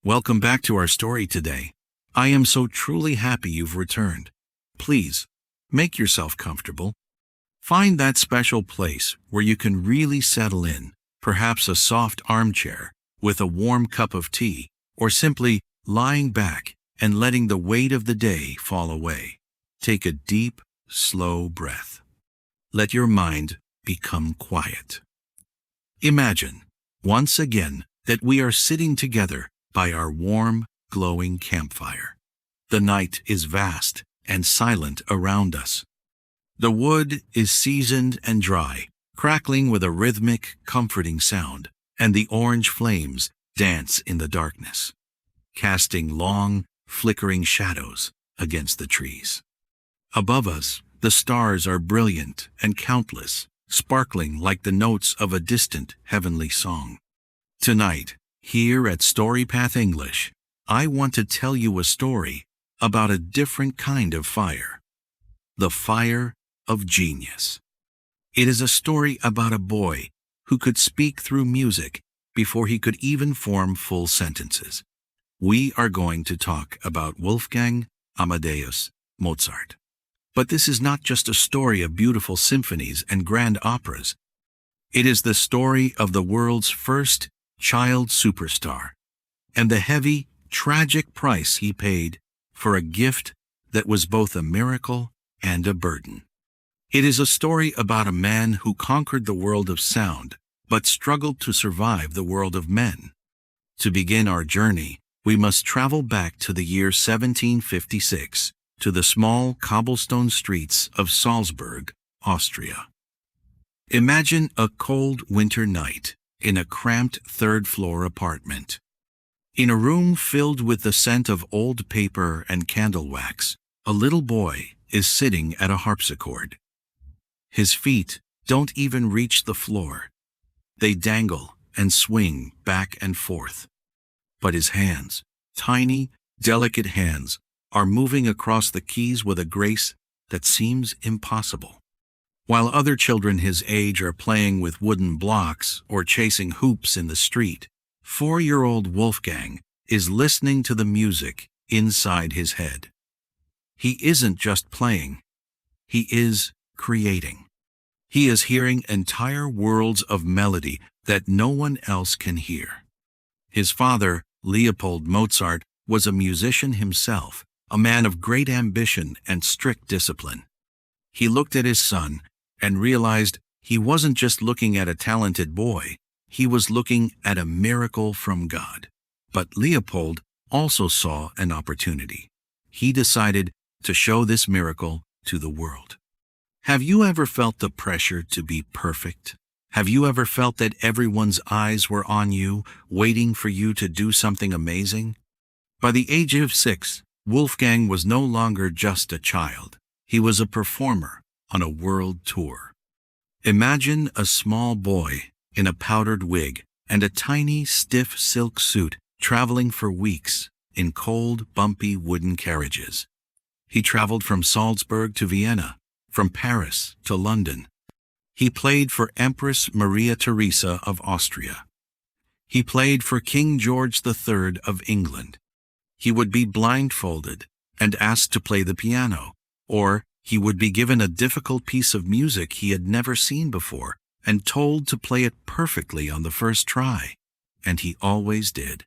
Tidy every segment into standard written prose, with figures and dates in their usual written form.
Welcome back to our story today. I am so truly happy you've returned. Please, make yourself comfortable. Find that special place where you can really settle in, perhaps a soft armchair with a warm cup of tea, or simply lying back and letting the weight of the day fall away. Take a deep, slow breath. Let your mind become quiet. Imagine, once again, that we are sitting together by our warm, glowing campfire. The night is vast and silent around us. The wood is seasoned and dry, crackling with a rhythmic, comforting sound, and the orange flames dance in the darkness, casting long, flickering shadows against the trees. Above us, the stars are brilliant and countless, sparkling like the notes of a distant heavenly song. Tonight, here at StoryPath English, I want to tell you a story about a different kind of fire. The fire of genius. It is a story about a boy who could speak through music before he could even form full sentences. We are going to talk about Wolfgang Amadeus Mozart. But this is not just a story of beautiful symphonies and grand operas. It is the story of the world's first child superstar, and the heavy, tragic price he paid for a gift that was both a miracle and a burden. It is a story about a man who conquered the world of sound, but struggled to survive the world of men. To begin our journey, we must travel back to the year 1756, to the small cobblestone streets of Salzburg, Austria. Imagine a cold winter night in a cramped third-floor apartment. In a room filled with the scent of old paper and candle wax, a little boy is sitting at a harpsichord. His feet don't even reach the floor. They dangle and swing back and forth. But his hands, tiny, delicate hands, are moving across the keys with a grace that seems impossible. While other children his age are playing with wooden blocks or chasing hoops in the street, 4-year-old Wolfgang is listening to the music inside his head. He isn't just playing, he is creating. He is hearing entire worlds of melody that no one else can hear. His father, Leopold Mozart, was a musician himself, a man of great ambition and strict discipline. He looked at his son and realized he wasn't just looking at a talented boy, he was looking at a miracle from God. But Leopold also saw an opportunity. He decided to show this miracle to the world. Have you ever felt the pressure to be perfect? Have you ever felt that everyone's eyes were on you, waiting for you to do something amazing? By the age of 6, Wolfgang was no longer just a child. He was a performer on a world tour. Imagine a small boy in a powdered wig and a tiny, stiff silk suit traveling for weeks in cold, bumpy wooden carriages. He traveled from Salzburg to Vienna, from Paris to London. He played for Empress Maria Theresa of Austria. He played for King George III of England. He would be blindfolded and asked to play the piano, or he would be given a difficult piece of music he had never seen before and told to play it perfectly on the first try, and he always did.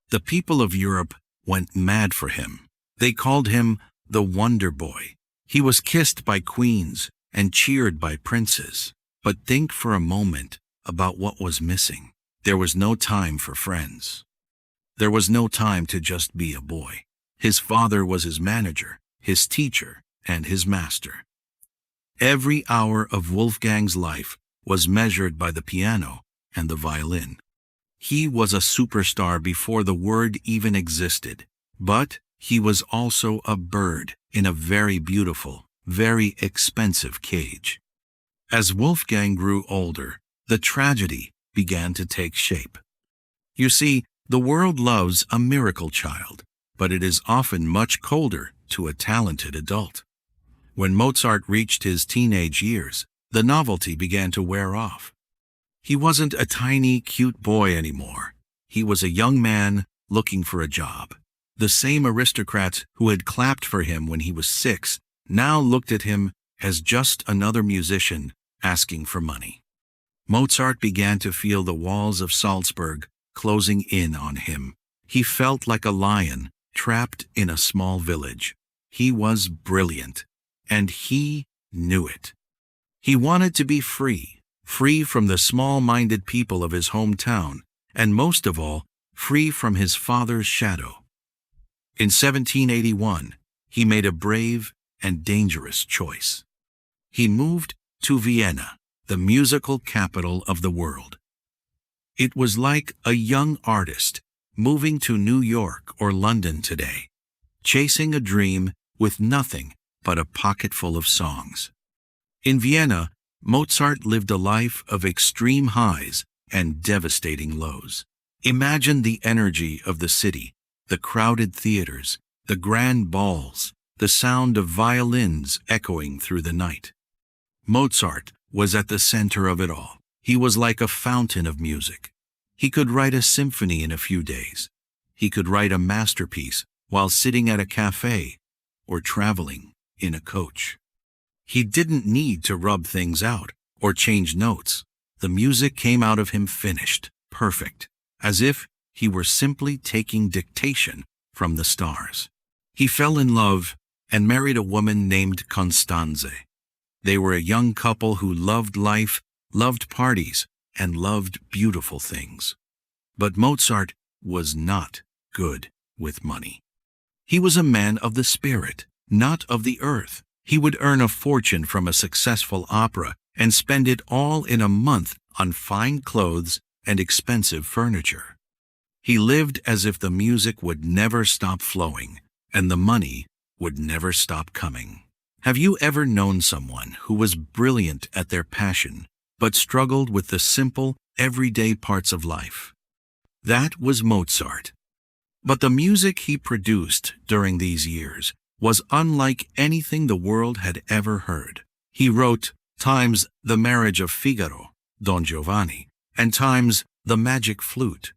The people of Europe went mad for him. They called him the Wonder Boy. He was kissed by queens and cheered by princes. But think for a moment about what was missing. There was no time for friends. There was no time to just be a boy. His father was his manager, his teacher, and his master. Every hour of Wolfgang's life was measured by the piano and the violin. He was a superstar before the word even existed, but he was also a bird in a very beautiful, very expensive cage. As Wolfgang grew older, the tragedy began to take shape. You see, the world loves a miracle child, but it is often much colder to a talented adult. When Mozart reached his teenage years, the novelty began to wear off. He wasn't a tiny, cute boy anymore. He was a young man looking for a job. The same aristocrats who had clapped for him when he was 6 now looked at him as just another musician asking for money. Mozart began to feel the walls of Salzburg closing in on him. He felt like a lion trapped in a small village. He was brilliant, and he knew it. He wanted to be free, free from the small-minded people of his hometown, and most of all, free from his father's shadow. In 1781, he made a brave and dangerous choice. He moved to Vienna, the musical capital of the world. It was like a young artist moving to New York or London today, chasing a dream with nothing but a pocketful of songs. In Vienna, Mozart lived a life of extreme highs and devastating lows. Imagine the energy of the city, the crowded theaters, the grand balls, the sound of violins echoing through the night. Mozart was at the center of it all. He was like a fountain of music. He could write a symphony in a few days. He could write a masterpiece while sitting at a cafe or traveling in a coach. He didn't need to rub things out or change notes. The music came out of him finished, perfect, as if he were simply taking dictation from the stars. He fell in love and married a woman named Constanze. They were a young couple who loved life, loved parties, and loved beautiful things. But Mozart was not good with money. He was a man of the spirit, not of the earth. He would earn a fortune from a successful opera and spend it all in a month on fine clothes and expensive furniture. He lived as if the music would never stop flowing and the money would never stop coming. Have you ever known someone who was brilliant at their passion but struggled with the simple, everyday parts of life? That was Mozart. But the music he produced during these years was unlike anything the world had ever heard. He wrote times The Marriage of Figaro, Don Giovanni, and times The Magic Flute.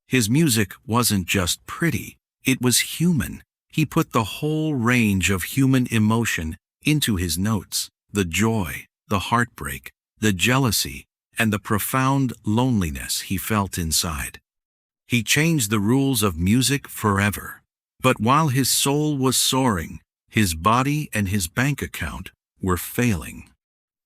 His music wasn't just pretty, it was human. He put the whole range of human emotion into his notes, the joy, the heartbreak, the jealousy, and the profound loneliness he felt inside. He changed the rules of music forever. But while his soul was soaring, his body and his bank account were failing.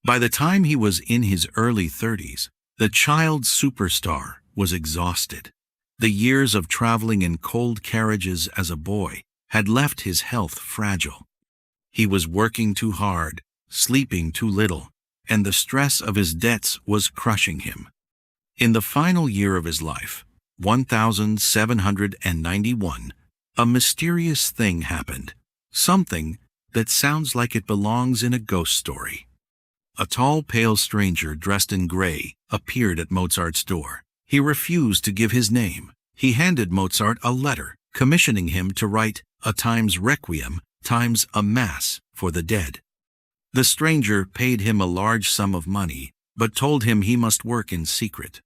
By the time he was in his early 30s, the child superstar was exhausted. The years of traveling in cold carriages as a boy had left his health fragile. He was working too hard, sleeping too little, and the stress of his debts was crushing him. In the final year of his life, 1791, a mysterious thing happened, something that sounds like it belongs in a ghost story. A tall, pale stranger dressed in gray appeared at Mozart's door. He refused to give his name. He handed Mozart a letter, commissioning him to write a times requiem, times a mass for the dead. The stranger paid him a large sum of money, but told him he must work in secret.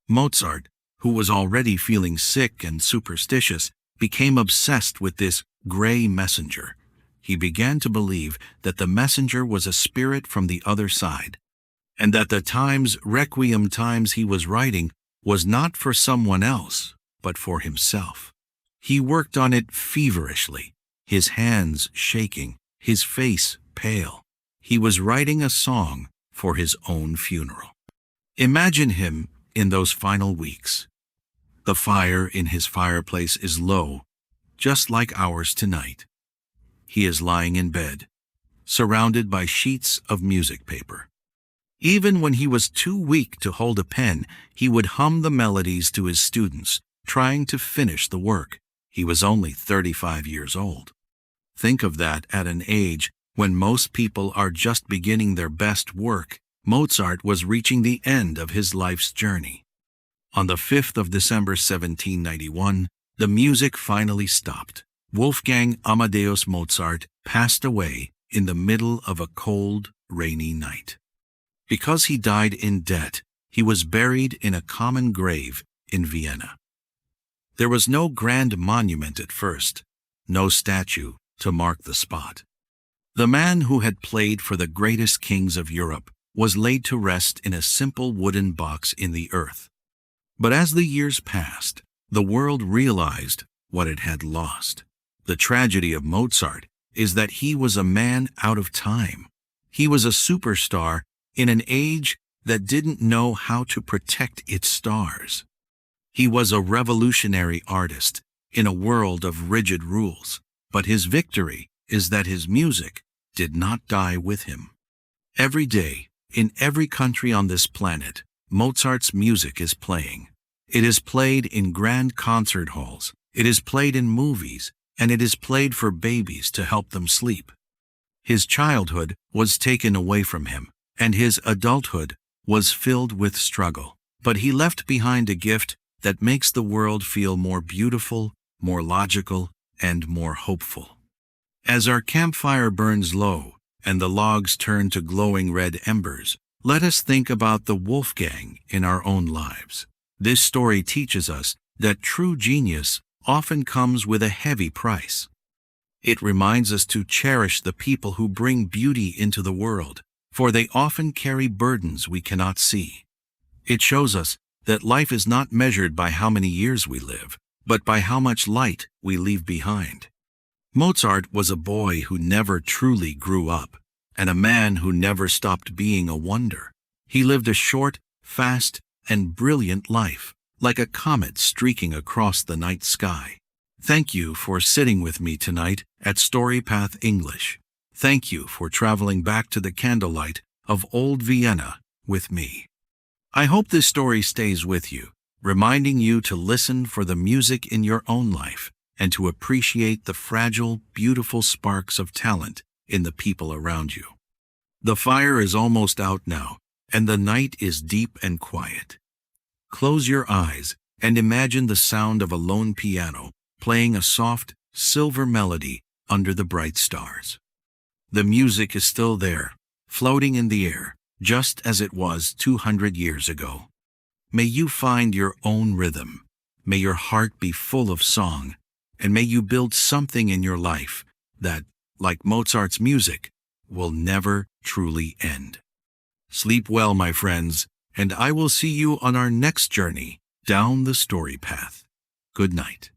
Mozart, who was already feeling sick and superstitious, became obsessed with this gray messenger. He began to believe that the messenger was a spirit from the other side, and that the times requiem times he was writing was not for someone else, but for himself. He worked on it feverishly, his hands shaking, his face pale. He was writing a song for his own funeral. Imagine him in those final weeks. The fire in his fireplace is low, just like ours tonight. He is lying in bed, surrounded by sheets of music paper. Even when he was too weak to hold a pen, he would hum the melodies to his students, trying to finish the work. He was only 35 years old. Think of that at an age when most people are just beginning their best work. Mozart was reaching the end of his life's journey. On the 5th of December 1791, the music finally stopped. Wolfgang Amadeus Mozart passed away in the middle of a cold, rainy night. Because he died in debt, he was buried in a common grave in Vienna. There was no grand monument at first, no statue to mark the spot. The man who had played for the greatest kings of Europe was laid to rest in a simple wooden box in the earth. But as the years passed, the world realized what it had lost. The tragedy of Mozart is that he was a man out of time. He was a superstar in an age that didn't know how to protect its stars. He was a revolutionary artist in a world of rigid rules, but his victory is that his music did not die with him. Every day, in every country on this planet, Mozart's music is playing. It is played in grand concert halls, it is played in movies, and it is played for babies to help them sleep. His childhood was taken away from him, and his adulthood was filled with struggle. But he left behind a gift that makes the world feel more beautiful, more logical, and more hopeful. As our campfire burns low and the logs turn to glowing red embers, let us think about the Wolfgang in our own lives. This story teaches us that true genius often comes with a heavy price. It reminds us to cherish the people who bring beauty into the world, for they often carry burdens we cannot see. It shows us that life is not measured by how many years we live, but by how much light we leave behind. Mozart was a boy who never truly grew up, and a man who never stopped being a wonder. He lived a short, fast, and brilliant life, like a comet streaking across the night sky. Thank you for sitting with me tonight at StoryPath English. Thank you for traveling back to the candlelight of old Vienna with me. I hope this story stays with you, reminding you to listen for the music in your own life and to appreciate the fragile, beautiful sparks of talent in the people around you. The fire is almost out now, and the night is deep and quiet. Close your eyes and imagine the sound of a lone piano playing a soft, silver melody under the bright stars. The music is still there, floating in the air, just as it was 200 years ago. May you find your own rhythm. May your heart be full of song, and may you build something in your life that, like Mozart's music, will never truly end. Sleep well, my friends, and I will see you on our next journey down the story path. Good night.